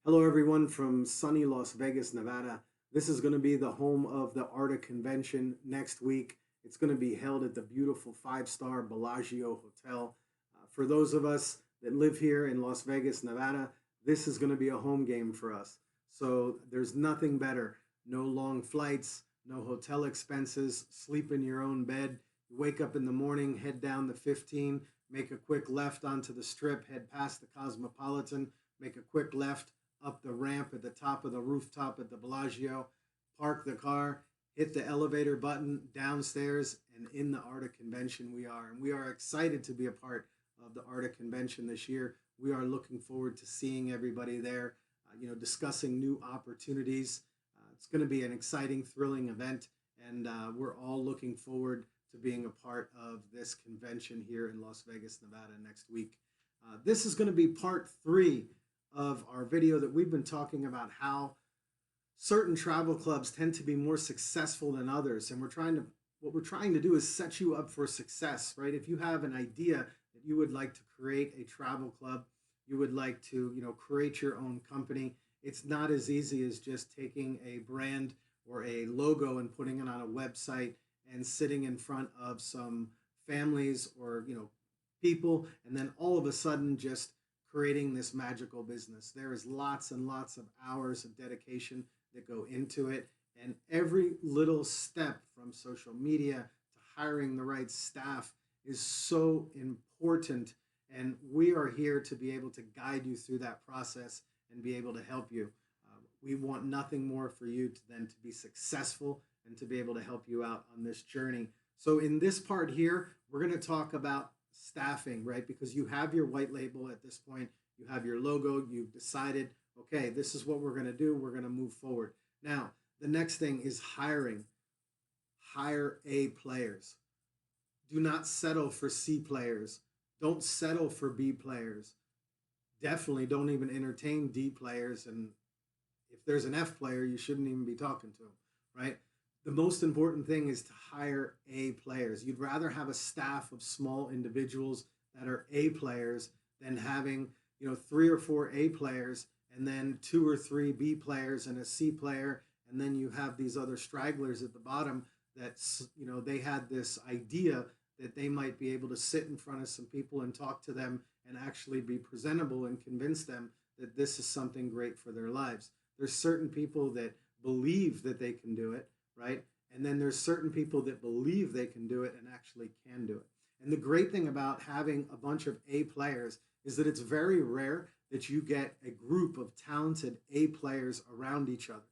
Hello, everyone from sunny Las Vegas, Nevada. This is going to be the home of the ARTA convention next week. It's going to be held at the beautiful five-star Bellagio Hotel. For those of us that live here in Las Vegas, Nevada, this is going to be a home game for us. So there's nothing better. No long flights, no hotel expenses, sleep in your own bed. You wake up in the morning, head down the 15, make a quick left onto the strip, head past the Cosmopolitan, make a quick left up the ramp at the top of the rooftop at the Bellagio, park the car, hit the elevator button downstairs, and in the ARTA convention we are. And we are excited to be a part of the ARTA convention this year. We are looking forward to seeing everybody there, discussing new opportunities. It's going to be an exciting, thrilling event, and we're all looking forward to being a part of this convention here in Las Vegas, Nevada next week. This is going to be part three of our video that we've been talking about how certain travel clubs tend to be more successful than others, and what we're trying to do is set you up for success, right? If you have an idea that you would like to create a travel club, you would like to create your own company, it's not as easy as just taking a brand or a logo and putting it on a website and sitting in front of some families or people, and then all of a sudden just creating this magical business. There is lots and lots of hours of dedication that go into it, and every little step from social media to hiring the right staff is so important. And we are here to be able to guide you through that process and be able to help you. We want nothing more for you than to be successful and to be able to help you out on this journey. So in this part here, we're going to talk about staffing, right? Because you have your white label at this point, you have your logo, you've decided, okay, this is what we're going to do, we're going to move forward. Now, the next thing is hiring. Hire A players. Do not settle for C players. Don't settle for B players. Definitely don't even entertain D players. And if there's an F player, you shouldn't even be talking to them, right? The most important thing is to hire A players. You'd rather have a staff of small individuals that are A players than having, three or four A players and then two or three B players and a C player, and then you have these other stragglers at the bottom that they had this idea that they might be able to sit in front of some people and talk to them and actually be presentable and convince them that this is something great for their lives. There's certain people that believe that they can do it, right? And then there's certain people that believe they can do it and actually can do it. And the great thing about having a bunch of A players is that it's very rare that you get a group of talented A players around each other.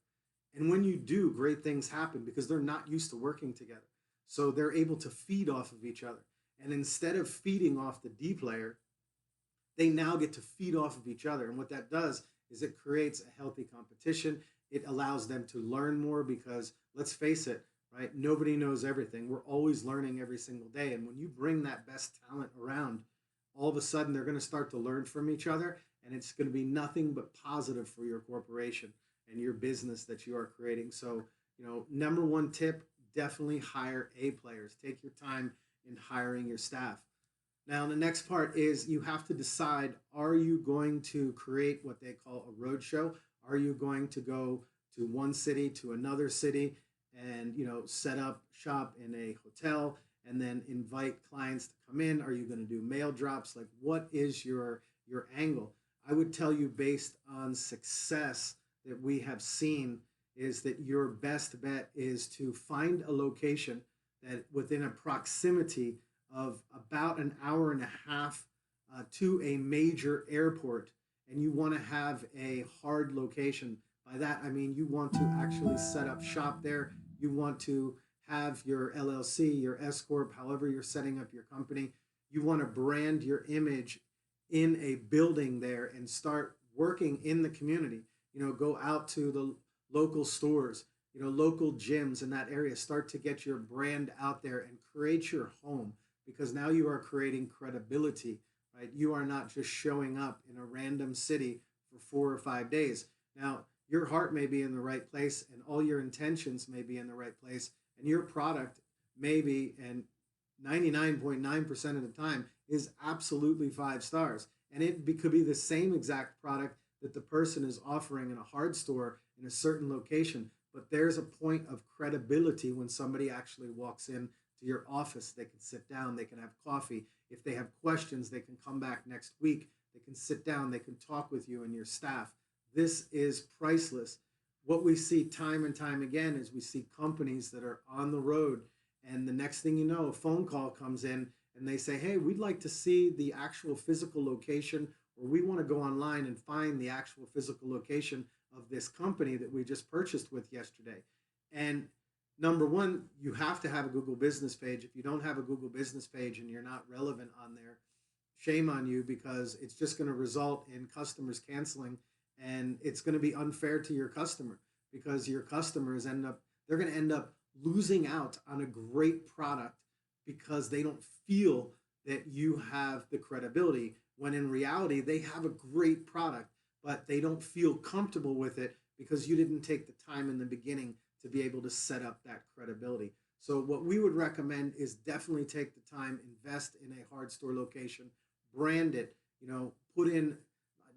And when you do, great things happen because they're not used to working together. So they're able to feed off of each other. And instead of feeding off the D player, they now get to feed off of each other. And what that does is it creates a healthy competition. It allows them to learn more because, let's face it, right? Nobody knows everything. We're always learning every single day. And when you bring that best talent around, all of a sudden they're going to start to learn from each other. And it's going to be nothing but positive for your corporation and your business that you are creating. So, number one tip, definitely hire A players. Take your time in hiring your staff. Now, the next part is you have to decide, are you going to create what they call a road show? Are you going to go to one city to another city and, set up shop in a hotel and then invite clients to come in? Are you going to do mail drops? Like, what is your angle? I would tell you, based on success that we have seen, is that your best bet is to find a location that within a proximity of about an hour and a half to a major airport, and you want to have a hard location. By that, I mean you want to actually set up shop there. You want to have your LLC, your S Corp, however you're setting up your company. You want to brand your image in a building there and start working in the community. Go out to the local stores, local gyms in that area. Start to get your brand out there and create your home, because now you are creating credibility, right? You are not just showing up in a random city for 4 or 5 days. Now, your heart may be in the right place and all your intentions may be in the right place, and your product may be, and 99.9% of the time, is absolutely 5 stars. And it could be the same exact product that the person is offering in a hard store in a certain location, but there's a point of credibility when somebody actually walks in to your office. They can sit down, they can have coffee. If they have questions, they can come back next week. They can sit down, they can talk with you and your staff. This is priceless. What we see time and time again is we see companies that are on the road, and the next thing you know, a phone call comes in and they say, hey, we'd like to see the actual physical location, or we want to go online and find the actual physical location of this company that we just purchased with yesterday. And number one, you have to have a Google business page. If you don't have a Google business page and you're not relevant on there, shame on you, because it's just going to result in customers canceling, and it's going to be unfair to your customer, because your customers they're going to end up losing out on a great product because they don't feel that you have the credibility, when in reality they have a great product, but they don't feel comfortable with it because you didn't take the time in the beginning to be able to set up that credibility. So what we would recommend is definitely take the time, invest in a hard store location, brand it, put in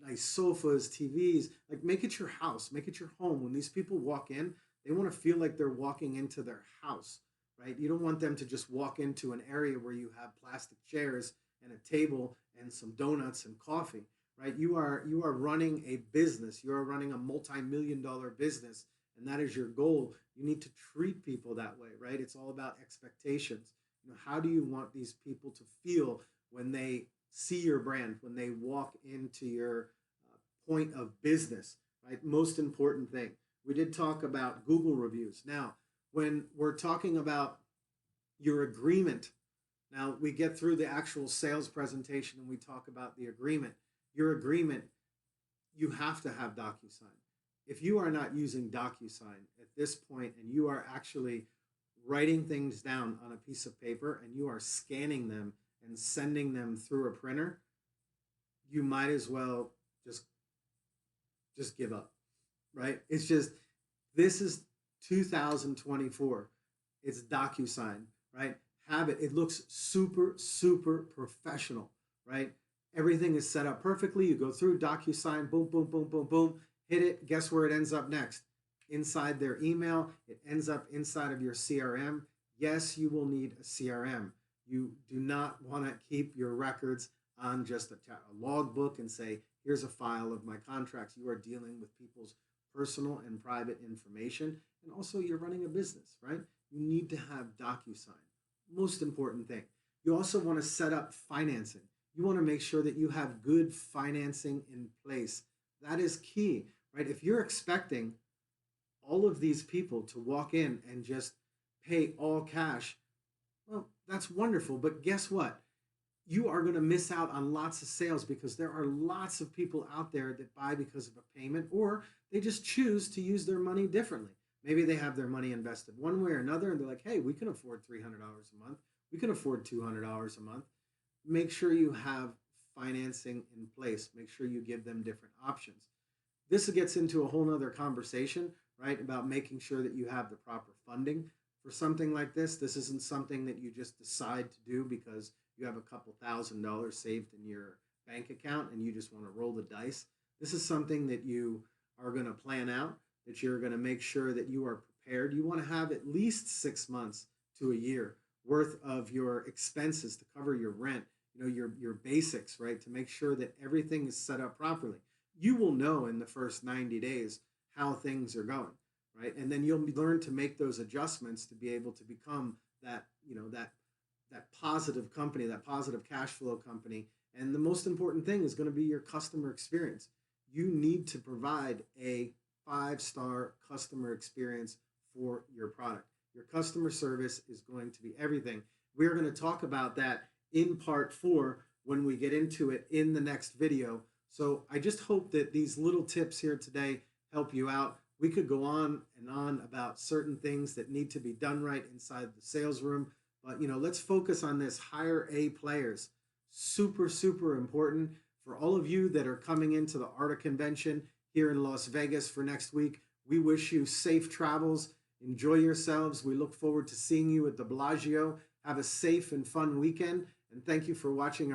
nice sofas, TVs, like make it your house, make it your home. When these people walk in, they want to feel like they're walking into their house, right? You don't want them to just walk into an area where you have plastic chairs and a table and some donuts and coffee, right? You are running a business. You are running a multi-million-dollar business, and that is your goal. You need to treat people that way, right? It's all about expectations. How do you want these people to feel when they see your brand, when they walk into your point of business, right? Most important thing. We did talk about Google reviews. Now, when we're talking about your agreement, now we get through the actual sales presentation and we talk about the agreement. Your agreement, you have to have DocuSign. If you are not using DocuSign at this point and you are actually writing things down on a piece of paper and you are scanning them and sending them through a printer, you might as well just give up, right? It's just, this is 2024. It's DocuSign, right? Have it. It looks super, super professional, right? Everything is set up perfectly. You go through DocuSign, boom, boom, boom, boom, boom, hit it. Guess where it ends up next? Inside their email. It ends up inside of your CRM. Yes, you will need a CRM. You do not want to keep your records on just a logbook and say, here's a file of my contracts. You are dealing with people's personal and private information. And also, you're running a business, right? You need to have DocuSign. Most important thing. You also want to set up financing. You want to make sure that you have good financing in place. That is key, right? If you're expecting all of these people to walk in and just pay all cash, well, that's wonderful. But guess what? You are going to miss out on lots of sales, because there are lots of people out there that buy because of a payment, or they just choose to use their money differently. Maybe they have their money invested one way or another, and they're like, hey, we can afford $300 a month. We can afford $200 a month. Make sure you have financing in place. Make sure you give them different options. This gets into a whole nother conversation, right, about making sure that you have the proper funding for something like this. This isn't something that you just decide to do because you have a couple $1,000s saved in your bank account and you just want to roll the dice. This is something that you are going to plan out, that you're going to make sure that you are prepared. You want to have at least 6 months to a year worth of your expenses to cover your rent, your basics, right, to make sure that everything is set up properly. You will know in the first 90 days how things are going, right? And then you'll learn to make those adjustments to be able to become that, that positive company, that positive cash flow company. And the most important thing is going to be your customer experience. You need to provide a 5-star customer experience for your product. Your customer service is going to be everything. We're going to talk about that in part 4 when we get into it in the next video. So I just hope that these little tips here today help you out. We could go on and on about certain things that need to be done right inside the sales room. But, let's focus on this. Hire A players. Super, super important for all of you that are coming into the ARTA convention here in Las Vegas for next week. We wish you safe travels. Enjoy yourselves. We look forward to seeing you at the Bellagio. Have a safe and fun weekend. And thank you for watching